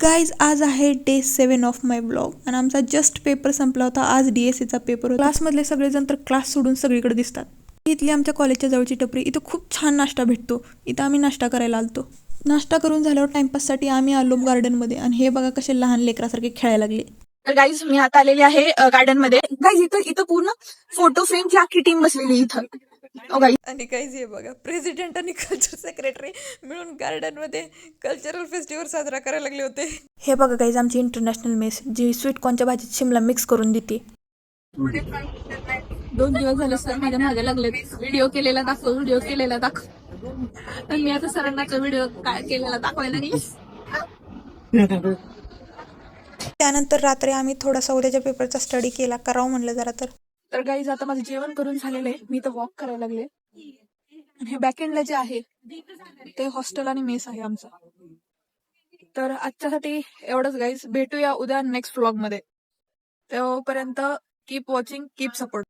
Guys आज आहे day 7 of my blog आणि आमचा जस्ट पेपर संपला होता. आज DSCचा पेपर होता. क्लासमधले सगळेजण तर क्लास सोडून सगळीकडे दिसतात. इथली आमच्या कॉलेजच्या जवळची टपरी, इथं खूप छान नाश्ता भेटतो. इथं आम्ही नाश्ता करायला आलतो. नाश्ता करून झाल्यावर टाइमपाससाठी आम्ही आलो गार्डनमध्ये आणि हे बघा कसे लहान लेकरासारखे खेळायला लागले. तर गाईज मी आता आलेली आहे गार्डन मध्ये. गाईज इथं पूर्ण फोटो फ्रेमची अख्खी टीम बसलेली इथं. आणि काहीच हे बघा, प्रेसिडेंट आणि कल्चर सेक्रेटरी मिळून गार्डन मध्ये कल्चरल फेस्टिवल साजरा करायला लागले होते. हे बघा गाईज आमची इंटरनॅशनल मेस जी स्वीटकॉर्नच्या भाजीत शिमला मिक्स करून देते. 2 दिवस झाले सर माझ्या मागे लागले. व्हिडिओ केलेला दाखव. पण मी आता सरांनाचा व्हिडिओ काय केलेला दाखवायला नाही. त्यानंतर रात्री आम्ही थोडासा उद्याच्या पेपरचा स्टडी केला, करावं म्हणलं जरा तर गाईज आता माझं जेवण करून झालेलं आहे. मी इथं वॉक करायला लागले. हे बॅकएंडला जे आहे ते हॉस्टेल आणि मेस आहे आमचं. तर आजच्यासाठी एवढंच गाईज. भेटूया उद्या नेक्स्ट व्लॉग मध्ये. तोपर्यंत कीप वॉचिंग, कीप सपोर्ट.